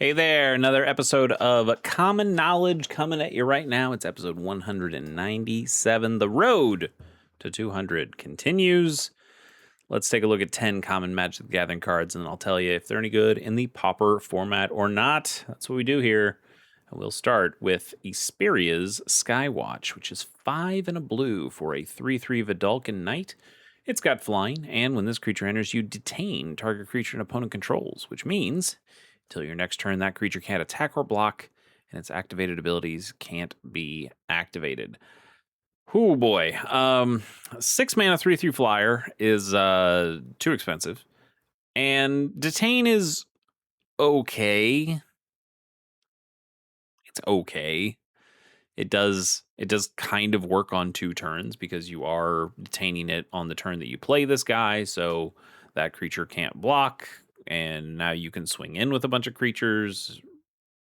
Hey there, another episode of Common Knowledge coming at you right now. It's episode 197. The road to 200 continues. Let's take a look at 10 common Magic the Gathering cards, and I'll tell you if they're any good in the Pauper format or not. That's what we do here. And we'll start with Esperia's Skywatch, which is 5 and a blue for a 3/3 Vidalcan Knight. It's got flying, and when this creature enters, you detain target creature an opponent controls, which means until your next turn, that creature can't attack or block, and its activated abilities can't be activated. Oh boy. 6 mana, 3/3 flyer is too expensive. And detain is okay. It's okay. It does kind of work on 2 turns because you are detaining it on the turn that you play this guy, so that creature can't block, and now you can swing in with a bunch of creatures.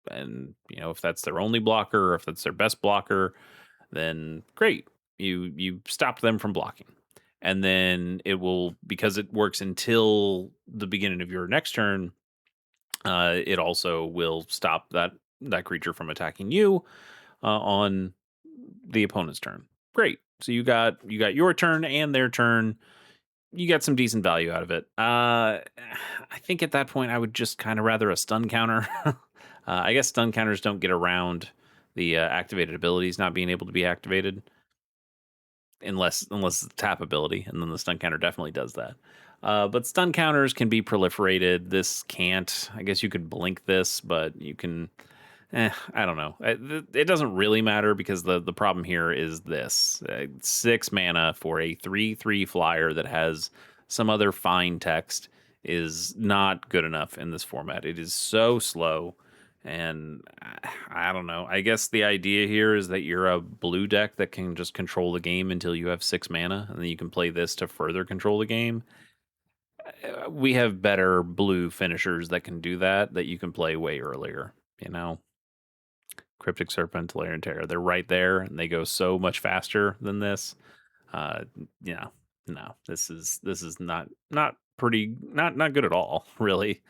And if that's their only blocker or if that's their best blocker, then great, you stop them from blocking. And then it will, because it works until the beginning of your next turn, it also will stop that creature from attacking you on the opponent's turn. Great. So you got your turn and their turn. You get some decent value out of it. I think at that point I would just kind of rather a stun counter. I guess stun counters don't get around the activated abilities not being able to be activated unless it's a tap ability, and then the stun counter definitely does that. But stun counters can be proliferated. This can't. I guess you could blink this, but you can. I don't know. It doesn't really matter because the problem here is this: 6 mana for a 3/3 flyer that has some other fine text is not good enough in this format. It is so slow, and I don't know. I guess the idea here is that you're a blue deck that can just control the game until you have 6 mana, and then you can play this to further control the game. We have better blue finishers that can do that you can play way earlier. Cryptic Serpent, Tolarian Terror. They're right there, and they go so much faster than this. Uh, no, this is not pretty, not good at all, really.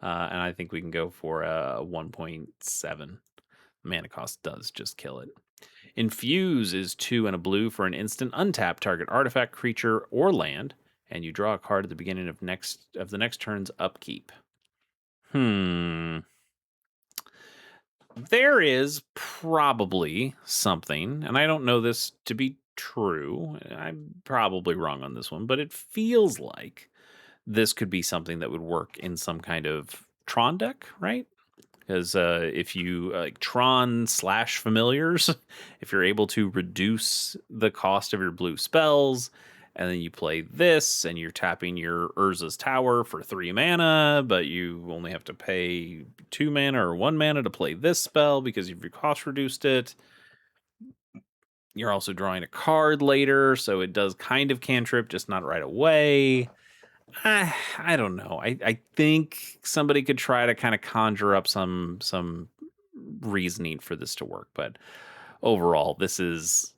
And I think we can go for a 1.7. Mana cost does just kill it. Infuse is 2 and a blue for an instant. Untap target artifact, creature, or land, and you draw a card at the beginning of the next turn's upkeep. There is probably something, and I don't know this to be true. I'm probably wrong on this one, but it feels like this could be something that would work in some kind of Tron deck, right? Because if you like Tron / familiars, if you're able to reduce the cost of your blue spells, and then you play this, and you're tapping your Urza's Tower for 3 mana, but you only have to pay 2 mana or 1 mana to play this spell because you've cost reduced it. You're also drawing a card later, so it does kind of cantrip, just not right away. I don't know. I think somebody could try to kind of conjure up some reasoning for this to work, but overall, this is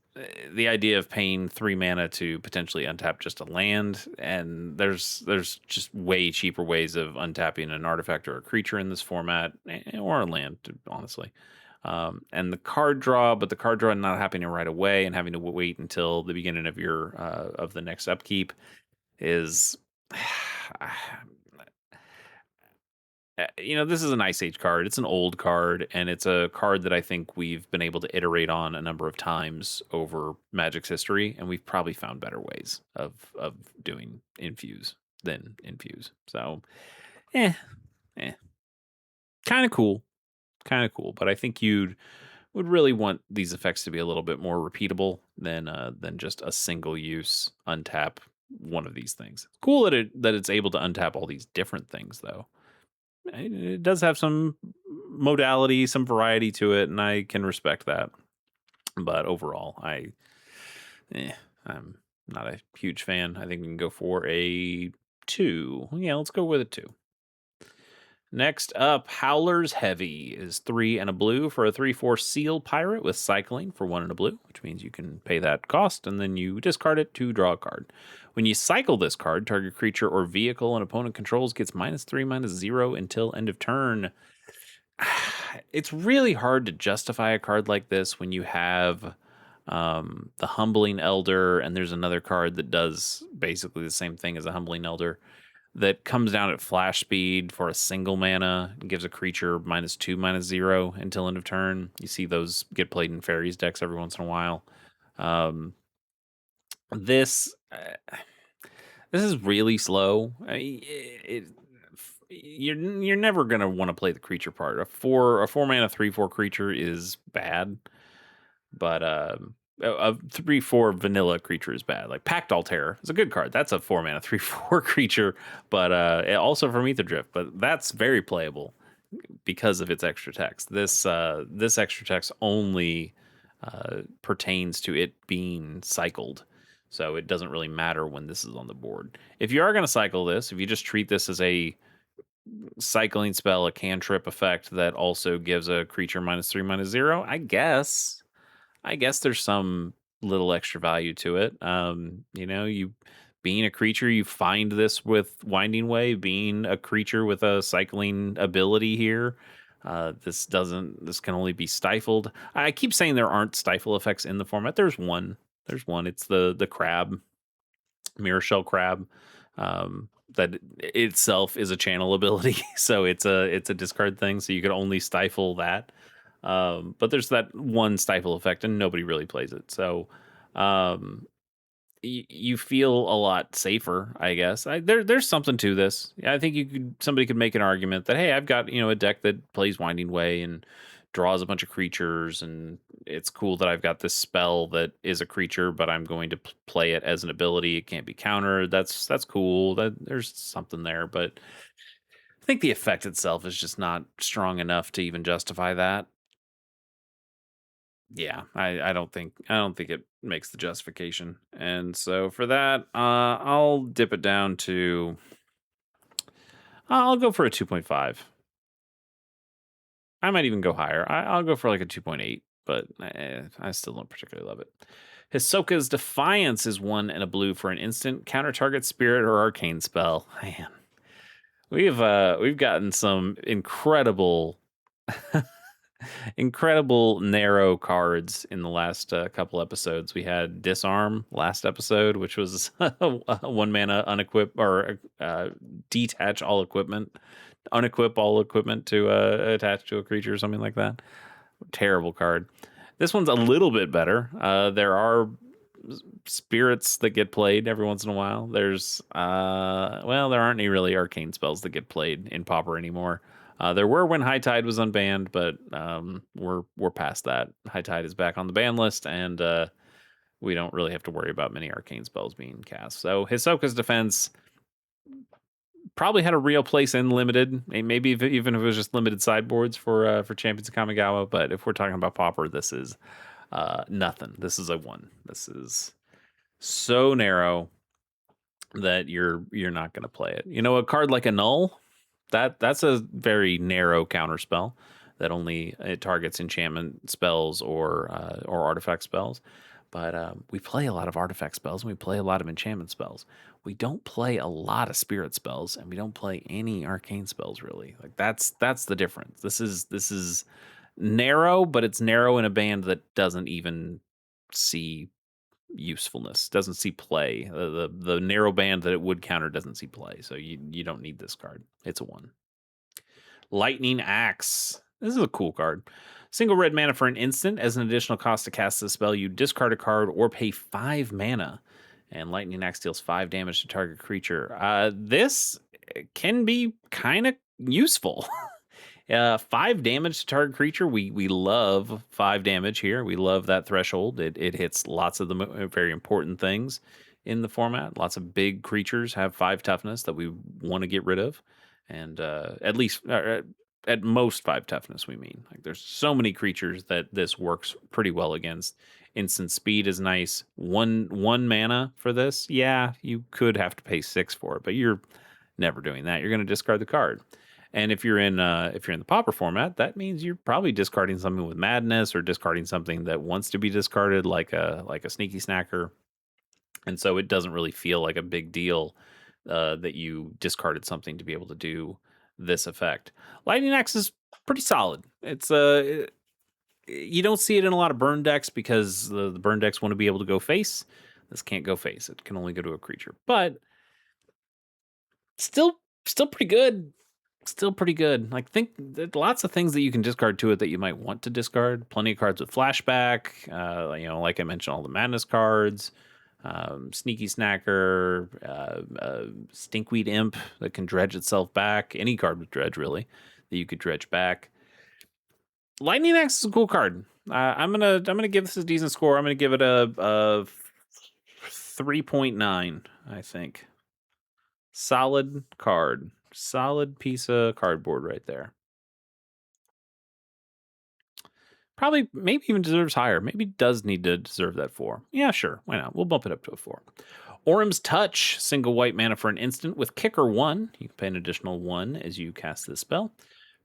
the idea of paying 3 mana to potentially untap just a land, and there's just way cheaper ways of untapping an artifact or a creature in this format, or a land, honestly. And the card draw not happening right away and having to wait until the beginning of your of the next upkeep is this is an Ice Age card. It's an old card, and it's a card that I think we've been able to iterate on a number of times over Magic's history, and we've probably found better ways of doing infuse than infuse. So, kind of cool, but I think would really want these effects to be a little bit more repeatable than just a single use untap one of these things. It's cool that it's able to untap all these different things, though. It does have some modality, some variety to it, and I can respect that. But overall, I'm not a huge fan. I think we can go for a 2. Yeah, let's go with a 2. Next up, Howler's Heavy is 3 and a blue for a 3/4 Seal Pirate with cycling for 1 and a blue, which means you can pay that cost, and then you discard it to draw a card. When you cycle this card, target creature or vehicle an opponent controls gets -3/-0 until end of turn. It's really hard to justify a card like this when you have the Humbling Elder, and there's another card that does basically the same thing as a Humbling Elder that comes down at flash speed for a single mana and gives a creature -2/-0 until end of turn. You see those get played in fairies decks every once in a while. Um, this this is really slow. You're never gonna want to play the creature part. A four mana 3/4 creature is bad, but a 3/4 vanilla creature is bad. Like Pact Altair is a good card. That's a 4 mana 3/4 creature, but also from Ether Drift. But that's very playable because of its extra text. This extra text only pertains to it being cycled. So it doesn't really matter when this is on the board. If you are going to cycle this, if you just treat this as a cycling spell, a cantrip effect that also gives a creature -3/-0, I guess there's some little extra value to it. You being a creature, you find this with Winding Way, being a creature with a cycling ability here. This can only be stifled. I keep saying there aren't stifle effects in the format. There's one. There's one. It's the crab, Mirror Shell Crab. That itself is a channel ability, so it's a discard thing. So you could only stifle that. But there's that one stifle effect, and nobody really plays it. So um, you feel a lot safer, I guess. There's something to this. Yeah, I think somebody could make an argument that, hey, I've got a deck that plays Winding Way and draws a bunch of creatures, and it's cool that I've got this spell that is a creature, but I'm going to play it as an ability. It can't be countered. That's cool. That there's something there, but I think the effect itself is just not strong enough to even justify that. Yeah, I don't think it makes the justification. And so for that, I'll dip it down to I'll go for a 2.5. I might even go higher. I'll go for like a 2.8, but I still don't particularly love it. Hisoka's Defiance is 1 and a blue for an instant. Counter target spirit or arcane spell. Man, we've gotten some incredible narrow cards in the last couple episodes. We had Disarm last episode, which was a 1 mana unequip or detach all equipment, unequip all equipment to attach to a creature or something like that. Terrible card. This one's a little bit better. There are spirits that get played every once in a while. There aren't any really arcane spells that get played in Pauper anymore. There were when High Tide was unbanned, but we're past that. High Tide is back on the ban list, and we don't really have to worry about many arcane spells being cast. So Hisoka's Defense probably had a real place in limited, maybe even if it was just limited sideboards for Champions of Kamigawa. But if we're talking about Pauper, this is nothing. This is a 1. This is so narrow that you're not going to play it. A card like Annul, that's a very narrow counter spell that only it targets enchantment spells or artifact spells. But we play a lot of artifact spells and we play a lot of enchantment spells. We don't play a lot of spirit spells and we don't play any arcane spells really. Like that's the difference. This is narrow, but it's narrow in a band that doesn't even see usefulness, doesn't see play. The narrow band that it would counter doesn't see play. So you don't need this card. It's a 1. Lightning Axe. This is a cool card. Single red mana for an instant. As an additional cost to cast this spell, you discard a card or pay 5 mana. And Lightning Axe deals 5 damage to target creature. This can be kind of useful. 5 damage to target creature. We love 5 damage here. We love that threshold. It hits lots of the very important things in the format. Lots of big creatures have 5 toughness that we want to get rid of, and at most 5 toughness. We mean like there's so many creatures that this works pretty well against. Instant speed is nice. One mana for this. Yeah, you could have to pay 6 for it, but you're never doing that. You're going to discard the card. And if you're in the Pauper format, that means you're probably discarding something with madness or discarding something that wants to be discarded, like a sneaky snacker. And so it doesn't really feel like a big deal that you discarded something to be able to do this effect. Lightning Axe is pretty solid. It's you don't see it in a lot of burn decks because the burn decks want to be able to go face. This can't go face. It can only go to a creature. But still pretty good. Still pretty good. Like think there's lots of things that you can discard to it that you might want to discard. Plenty of cards with flashback. Like I mentioned, all the madness cards. Sneaky Snacker, Stinkweed Imp that can dredge itself back. Any card with dredge, really, that you could dredge back. Lightning Axe is a cool card. I'm gonna give this a decent score. I'm gonna give it a 3.9. I think solid card, solid piece of cardboard right there. Probably, maybe even deserves higher. Maybe does need to deserve that 4. Yeah, sure. Why not? We'll bump it up to a 4. Orim's Touch, single white mana for an instant with Kicker 1. You can pay an additional 1 as you cast this spell.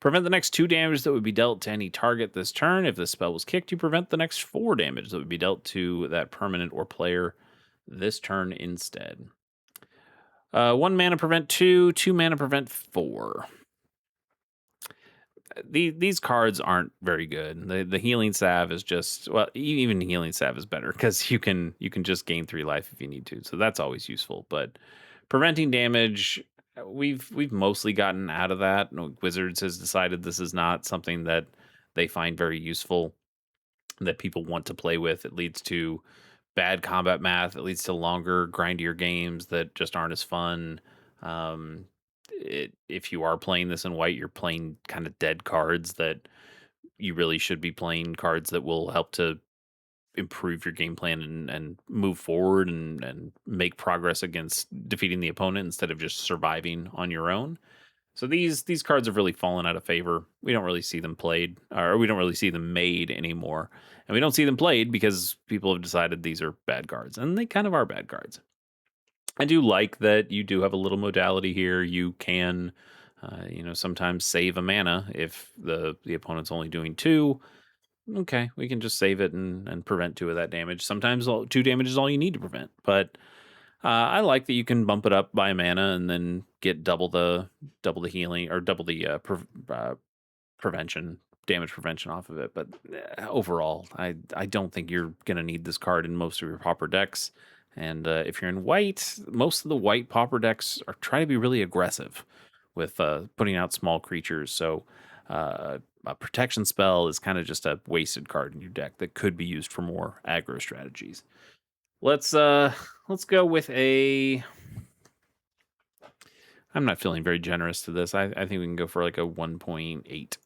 Prevent the next 2 damage that would be dealt to any target this turn. If this spell was kicked, you prevent the next 4 damage that would be dealt to that permanent or player this turn instead. 1 mana prevent 2, 2 mana prevent 4. These cards aren't very good. The healing salve is just, well, even healing salve is better because you can just gain 3 life if you need to, so that's always useful. But preventing damage, we've mostly gotten out of that. Wizards has decided this is not something that they find very useful, that people want to play with. It leads to bad combat math. It leads to longer, grindier games that just aren't as fun. If you are playing this in white, you're playing kind of dead cards that you really should be playing cards that will help to improve your game plan and move forward and make progress against defeating the opponent instead of just surviving on your own. So these cards have really fallen out of favor. We don't really see them played, or we don't really see them made anymore. And we don't see them played because people have decided these are bad cards, and they kind of are bad cards. I do like that you do have a little modality here. You can, sometimes save a mana if the opponent's only doing 2. Okay, we can just save it and prevent 2 of that damage. Sometimes 2 damage is all you need to prevent. But I like that you can bump it up by a mana and then get double the healing or double the prevention, damage prevention off of it. But overall, I don't think you're gonna need this card in most of your Pauper decks. And if you're in white, most of the white Pauper decks are trying to be really aggressive with putting out small creatures. So a protection spell is kind of just a wasted card in your deck that could be used for more aggro strategies. Let's go with a. I'm not feeling very generous to this. I think we can go for like a 1.8.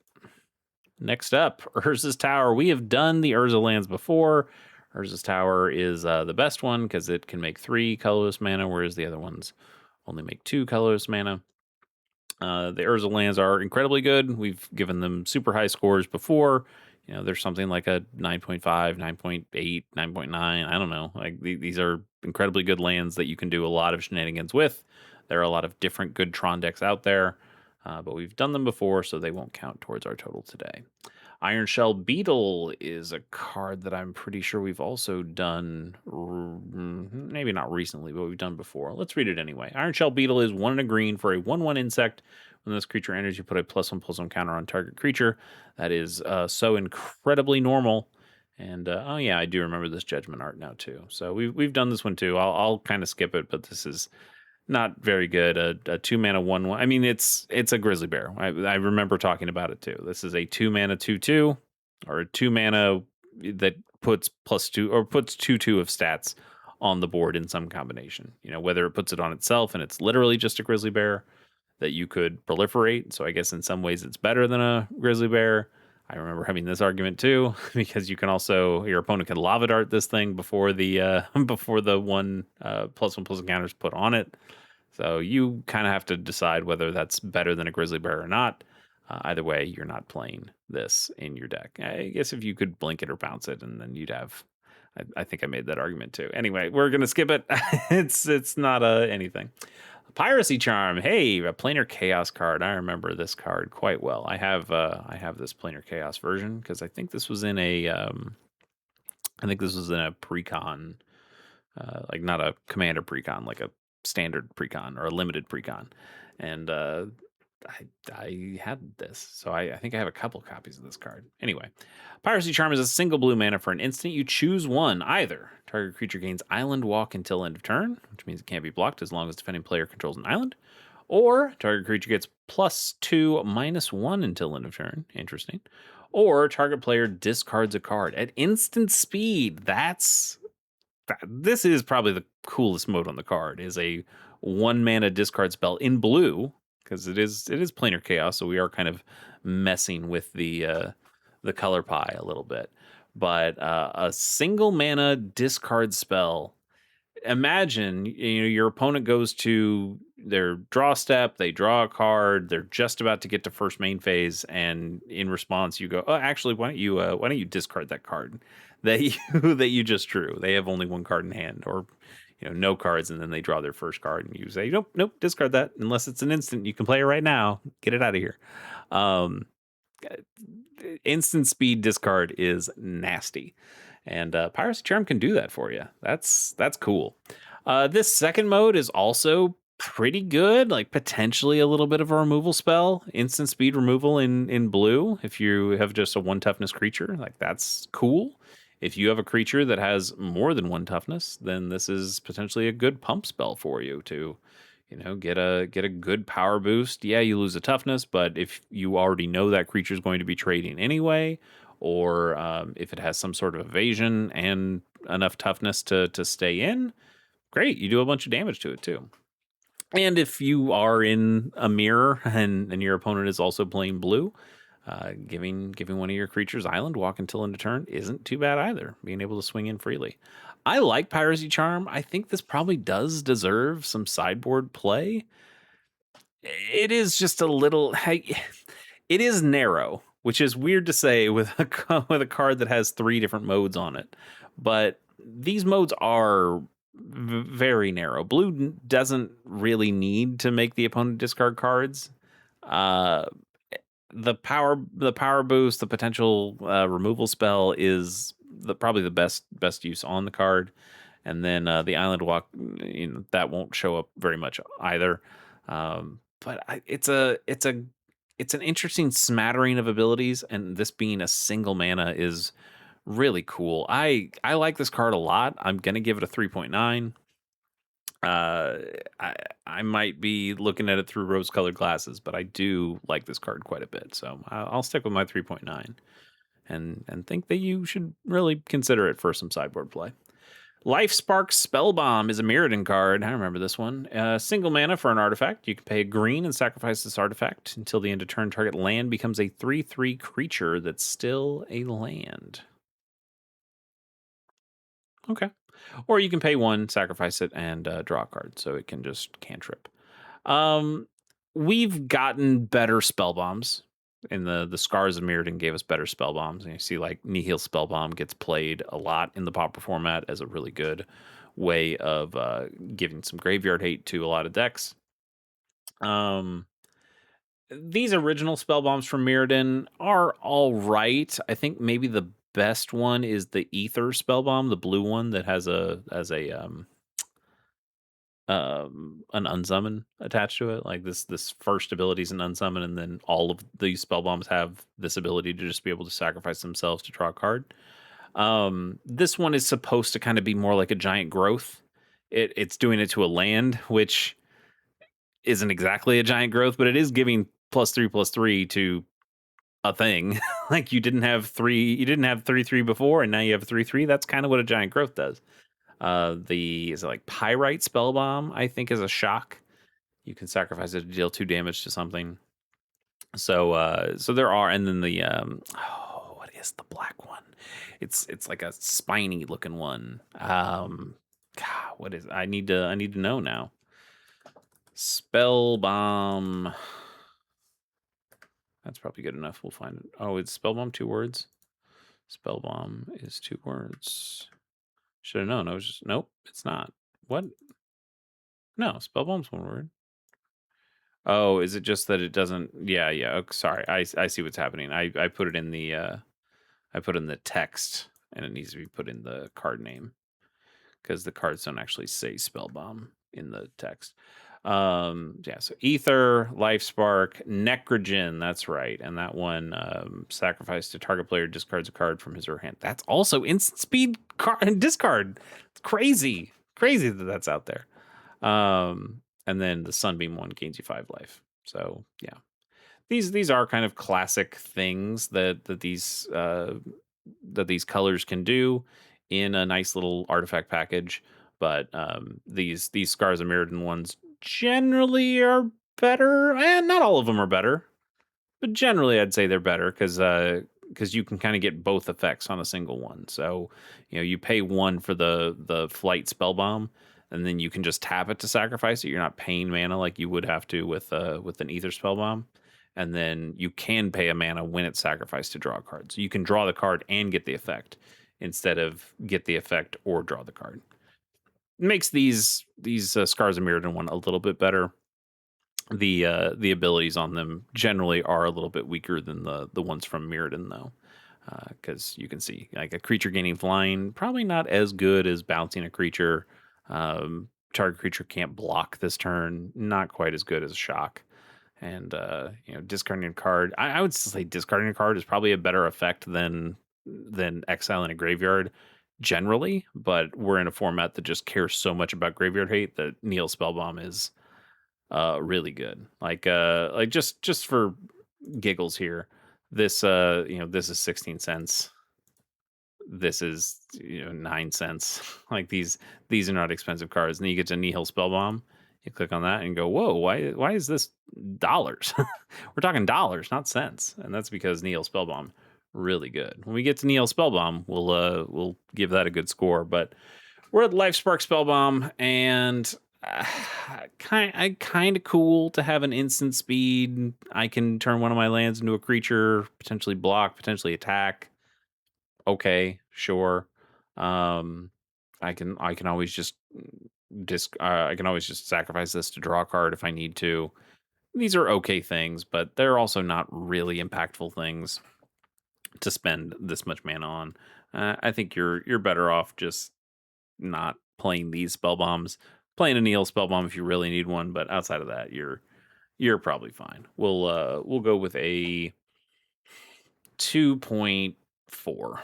Next up, Urza's Tower. We have done the Urza lands before. Urza's Tower is the best one because it can make 3 colorless mana, whereas the other ones only make 2 colorless mana. The Urza lands are incredibly good. We've given them super high scores before. There's something like a 9.5, 9.8, 9.9. I don't know. Like these are incredibly good lands that you can do a lot of shenanigans with. There are a lot of different good Tron decks out there, but we've done them before, so they won't count towards our total today. Iron Shell Beetle is a card that I'm pretty sure we've also done, maybe not recently, but we've done before. Let's read it anyway. Iron Shell Beetle is 1 and a green for a 1/1 insect. When this creature enters, you put a +1/+1 counter on target creature. That is so incredibly normal. And oh yeah, I do remember this Judgment art now too. So we've done this one too. I'll kind of skip it, but this is not very good. A 2 mana 1/1. I mean, it's a grizzly bear. I remember talking about it too. This is a 2 mana 2/2, or a 2 mana that puts +2 or puts 2/2 of stats on the board in some combination. Whether it puts it on itself and it's literally just a grizzly bear that you could proliferate. So I guess in some ways it's better than a grizzly bear. I remember having this argument too, because you can also, your opponent can lava dart this thing before the before the +1/+1 counter is put on it. So you kind of have to decide whether that's better than a grizzly bear or not. Either way, you're not playing this in your deck. I guess if you could blink it or bounce it, and then you'd have. I think I made that argument too. Anyway, we're gonna skip it. it's not anything. Piracy Charm. Hey, a Planar Chaos card. I remember this card quite well. I have this Planar Chaos version because I think this was in a precon, like not a commander precon, like a standard precon or a limited precon. And I had this, so I think I have a couple copies of this card. Anyway, Piracy Charm is a single blue mana for an instant. You choose one. Either target creature gains Island Walk until end of turn, which means it can't be blocked as long as defending player controls an island, or target creature gets +2/-1 until end of turn. Interesting. Or target player discards a card at instant speed. This is probably the coolest mode on the card. Is a 1 mana discard spell in blue, because it is planar chaos, so we are kind of messing with the color pie a little bit. But a single mana discard spell. Imagine your opponent goes to their draw step, they draw a card, they're just about to get to first main phase, and in response you go, oh, actually, why don't you discard that card that you that you just drew? They have only one card in hand, or no cards, and then they draw their first card, and you say, nope, discard that unless it's an instant. You can play it right now. Get it out of here. Um, Instant speed discard is nasty, and Piracy Charm can do that for you. That's cool. This second mode is also pretty good, like potentially a little bit of a removal spell. Instant speed removal in blue. If you have just a 1 toughness creature, like that's cool. If you have a creature that has more than 1 toughness, then this is potentially a good pump spell for you to get a good power boost. Yeah, you lose a toughness, but if you already know that creature is going to be trading anyway, or if it has some sort of evasion and enough toughness to stay in, great, you do a bunch of damage to it too. And if you are in a mirror and your opponent is also playing blue, giving one of your creatures Island Walk until end of turn isn't too bad either. Being able to swing in freely. I like Piracy Charm. I think this probably does deserve some sideboard play. It is just a little. It is narrow, which is weird to say with with a card that has 3 different modes on it. But these modes are very narrow. Blue doesn't really need to make the opponent discard cards. Uh, the power boost, the potential removal spell is probably the best use on the card, and then the Island Walk, that won't show up very much either. But it's an interesting smattering of abilities, and this being a single mana is really cool. I like this card a lot. I'm gonna give it a 3.9. Uh, I might be looking at it through rose-colored glasses, but I do like this card quite a bit. So I'll stick with my 3.9, and think that you should really consider it for some sideboard play. Life Spark Spellbomb is a Mirrodin card. I remember this one. Single mana for an artifact. You can pay a green and sacrifice this artifact until the end of turn. Target land becomes a 3/3 creature that's still a land. Okay. Or you can pay 1, sacrifice it, and draw a card, so it can just cantrip. We've gotten better spell bombs. In the Scars of Mirrodin gave us better spell bombs. And you see, like, Nihil Spellbomb gets played a lot in the Pauper format as a really good way of giving some graveyard hate to a lot of decks. These original spell bombs from Mirrodin are all right. I think maybe the best one is the Ether spell bomb, the blue one that has an unsummon attached to it. Like this first ability is an unsummon, and then all of these spell bombs have this ability to just be able to sacrifice themselves to draw a card. This one is supposed to kind of be more like a giant growth. It's doing it to a land, which isn't exactly a giant growth, but it is giving +3/+3 to a thing. Like you didn't have 3/3 before, and now you have 3/3. That's kind of what a giant growth does. Is it like Pyrite Spellbomb, I think, is a shock. You can sacrifice it to deal 2 damage to something. So there are, and then the what is the black one? It's like a spiny looking one. God, what is it? I need to know now. Spellbomb. That's probably good enough. We'll find it. Oh, it's Spellbomb 2 words. Spellbomb is 2 words. Should have known. I was just nope. It's not. What? No, Spellbomb's 1 word. Oh, is it just that it doesn't? Yeah. Oh, sorry, I see what's happening. I put it in the I put in the text, and it needs to be put in the card name because the cards don't actually say Spellbomb in the text. Yeah, so Ether, Life Spark, Necrogen, that's right. And that one, sacrifice to target player discards a card from his or her hand. That's also instant speed discard. It's crazy. Crazy that that's out there. And then the Sunbeam one gains you 5 life. So yeah. These are kind of classic things that these colors can do in a nice little artifact package. But these Scars of Mirrodin ones generally are better, and not all of them are better, but generally I'd say they're better because you can kind of get both effects on a single one. So you pay 1 for the flight spell bomb, and then you can just tap it to sacrifice it. You're not paying mana like you would have to with an ether spell bomb. And then you can pay a mana when it's sacrificed to draw a card. So you can draw the card and get the effect instead of get the effect or draw the card. It makes these Scars of Mirrodin one a little bit better. The abilities on them generally are a little bit weaker than the ones from Mirrodin, though, because you can see like a creature gaining flying, probably not as good as bouncing a creature. Target creature can't block this turn, not quite as good as a shock. And discarding a card, I would say discarding a card is probably a better effect than exiling a graveyard generally, but we're in a format that just cares so much about graveyard hate that Neil Spellbomb is really good. Like just for giggles here, this this is 16 cents. This is 9 cents. Like these are not expensive cards. And then you get to Nihil Spellbomb. You click on that and go, whoa, why is this dollars? We're talking dollars, not cents. And that's because Nihil Spellbomb really good. When we get to Nihil Spellbomb, we'll give that a good score. But we're at Life Spark Spellbomb, and kind of cool to have an instant speed. I can turn one of my lands into a creature, potentially block, potentially attack. Okay, sure. I can always just I can always just sacrifice this to draw a card if I need to. These are okay things, but they're also not really impactful things to spend this much mana on. I think you're better off just not playing these spell bombs, playing a Neil spell bomb if you really need one. But outside of that, you're probably fine. We'll go with a 2.4.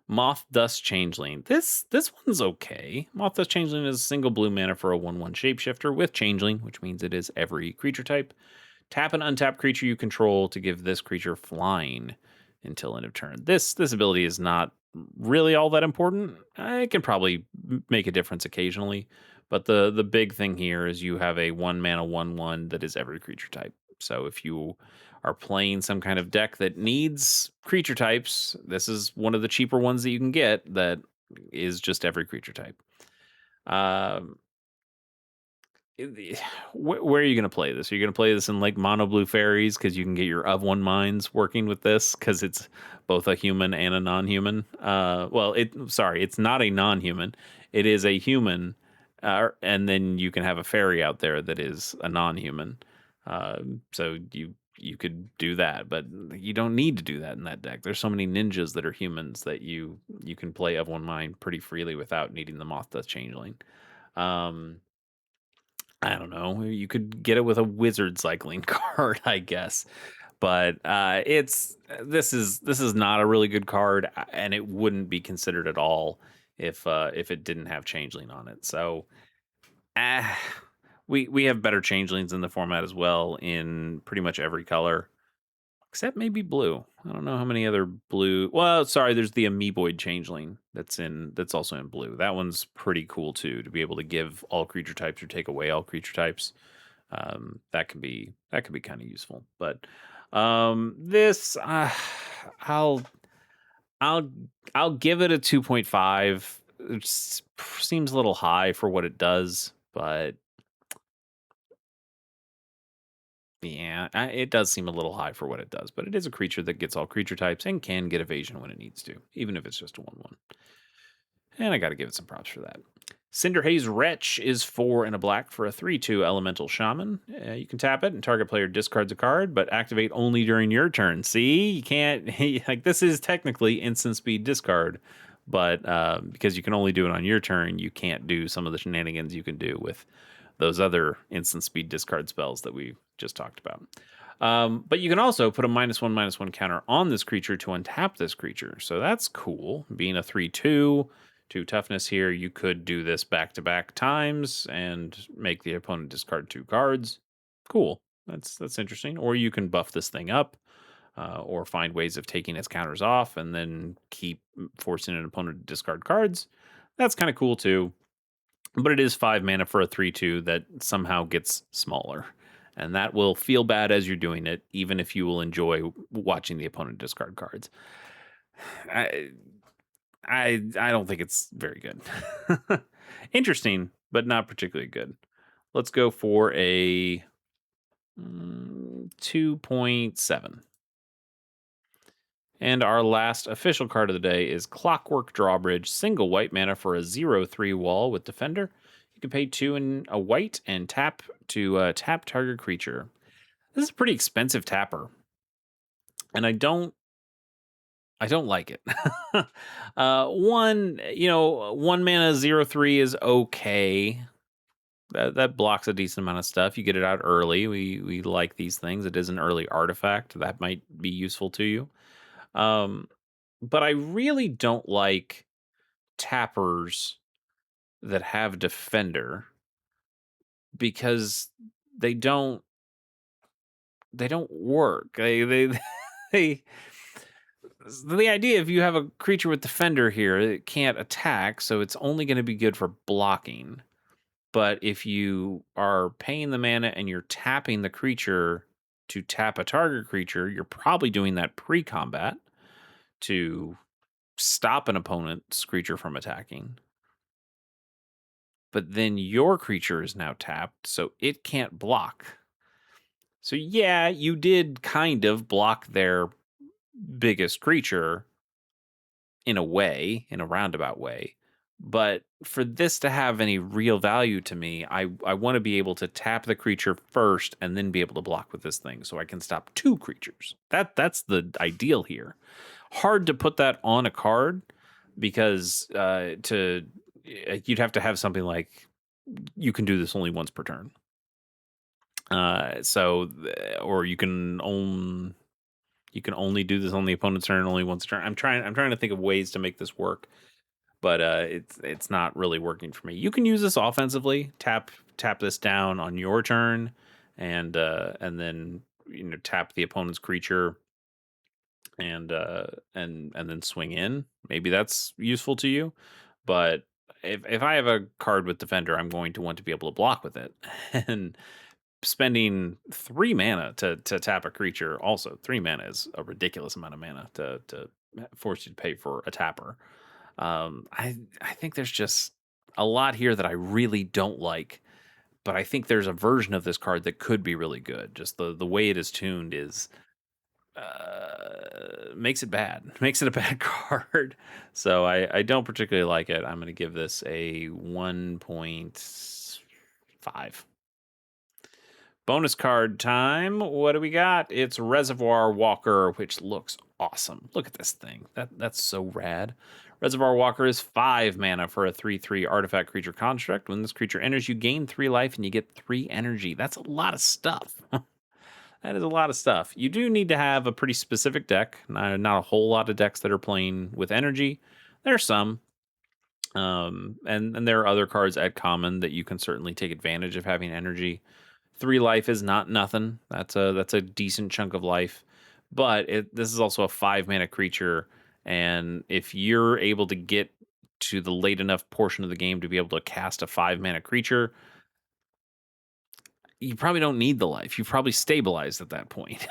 Moth Dust Changeling. This one's okay. Moth Dust Changeling is a single blue mana for a 1/1 shapeshifter with Changeling, which means it is every creature type. Tap an untapped creature you control to give this creature flying until end of turn. This ability is not really all that important. It can probably make a difference occasionally, but the big thing here is you have a 1 mana 1/1 that is every creature type. So if you are playing some kind of deck that needs creature types, this is one of the cheaper ones that you can get that is just every creature type. Where are you going to play this? Are you going to play this in like mono blue fairies because you can get your of one minds working with this because it's both a human and a non-human? It's not a non-human. It is a human, and then you can have a fairy out there that is a non-human. So you could do that, but you don't need to do that in that deck. There's so many ninjas that are humans that you can play of one mind pretty freely without needing the Moth Death Changeling. I don't know. You could get it with a wizard cycling card, I guess. But this is not a really good card, and it wouldn't be considered at all if it didn't have Changeling on it. So we have better Changelings in the format as well in pretty much every color. Except maybe blue. I don't know how many other blue. Well, sorry, there's the Amoeboid Changeling that's also in blue. That one's pretty cool too, to be able to give all creature types or take away all creature types. That can be kind of useful. But this I'll give it a 2.5. It seems a little high for what it does, but yeah, it does seem a little high for what it does, but it is a creature that gets all creature types and can get evasion when it needs to, even if it's just a 1/1. And I got to give it some props for that. Cinderhaze Wretch is 4 and a black for a 3/2 elemental shaman. You can tap it and target player discards a card, but activate only during your turn. See, you can't, like, this is technically instant speed discard, But because you can only do it on your turn, you can't do some of the shenanigans you can do with those other instant speed discard spells that we just talked about. But you can also put a -1/-1 counter on this creature to untap this creature. So that's cool. Being a 3/2, 2 toughness here, you could do this back-to-back times and make the opponent discard 2 cards. Cool. That's interesting. Or you can buff this thing up, or find ways of taking its counters off and then keep forcing an opponent to discard cards. That's kind of cool too. But it is 5 mana for a 3/2 that somehow gets smaller. And that will feel bad as you're doing it, even if you will enjoy watching the opponent discard cards. I I don't think it's very good. Interesting, but not particularly good. Let's go for a 2.7. And our last official card of the day is Clockwork Drawbridge, single white mana for a 0/3 wall with Defender. You can pay 2 and a white and tap to tap target creature. This is a pretty expensive tapper, and I don't like it. One mana 0/3 is okay. That blocks a decent amount of stuff. You get it out early. We like these things. It is an early artifact that might be useful to you. Um, but I really don't like tappers that have Defender because they don't they don't work. They the idea if you have a creature with Defender here, it can't attack, so it's only going to be good for blocking. But if you are paying the mana and you're tapping the creature to tap a target creature, you're probably doing that pre-combat to stop an opponent's creature from attacking. But then your creature is now tapped, so it can't block. So yeah, you did kind of block their biggest creature in a way, in a roundabout way. But for this to have any real value to me, I want to be able to tap the creature first and then be able to block with this thing so I can stop 2 creatures. That's the ideal here. Hard to put that on a card because you'd have to have something like you can do this only once per turn. Or you can only do this on the opponent's turn only once a turn. I'm trying to think of ways to make this work, but it's not really working for me. You can use this offensively. Tap this down on your turn, and then tap the opponent's creature, and then swing in. Maybe that's useful to you, but if I have a card with Defender, I'm going to want to be able to block with it, and spending 3 mana to tap a creature. Also, 3 mana is a ridiculous amount of mana to force you to pay for a tapper. I think there's just a lot here that I really don't like, but I think there's a version of this card that could be really good. Just the way it is tuned is makes it bad. Makes it a bad card. So I don't particularly like it. I'm going to give this a 1.5. Bonus card time. What do we got? It's Reservoir Walker, which looks awesome. Look at this thing. That's so rad. Reservoir Walker is 5 mana for a 3/3 artifact creature construct. When this creature enters, you gain 3 life and you get 3 energy. That's a lot of stuff. That is a lot of stuff. You do need to have a pretty specific deck. Not a whole lot of decks that are playing with energy. There are some. And there are other cards at common that you can certainly take advantage of having energy. 3 life is not nothing. That's a decent chunk of life. But this is also a 5 mana creature, and if you're able to get to the late enough portion of the game to be able to cast a 5 mana creature, you probably don't need the life. You've probably stabilized at that point.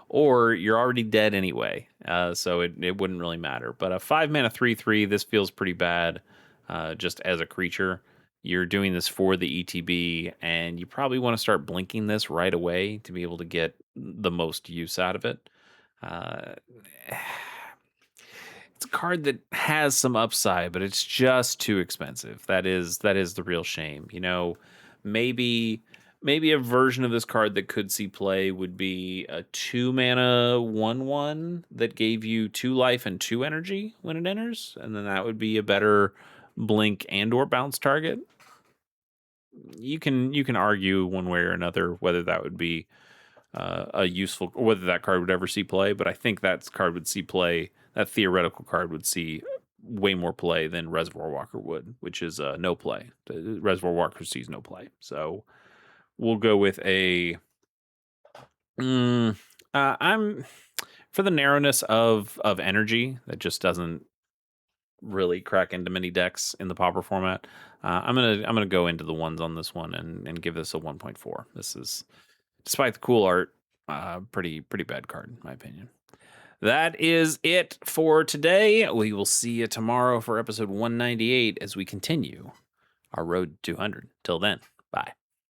Or you're already dead anyway. So it wouldn't really matter. But a 5 mana 3/3, this feels pretty bad just as a creature. You're doing this for the ETB, and you probably want to start blinking this right away to be able to get the most use out of it. Uh, it's a card that has some upside, but it's just too expensive. That is the real shame. Maybe Maybe a version of this card that could see play would be a 2 mana 1/1 that gave you 2 life and 2 energy when it enters, and then that would be a better blink and or bounce target. You can argue one way or another whether that would be a useful, or whether that card would ever see play, but I think that card would see play. That theoretical card would see way more play than Reservoir Walker would, which is no play. Reservoir Walker sees no play, so we'll go with a. I'm for the narrowness of energy that just doesn't really crack into many decks in the Pauper format. I'm gonna go into the ones on this one and give this a 1.4. This is, despite the cool art, pretty bad card in my opinion. That is it for today. We will see you tomorrow for episode 198 as we continue our road to 200. Till then.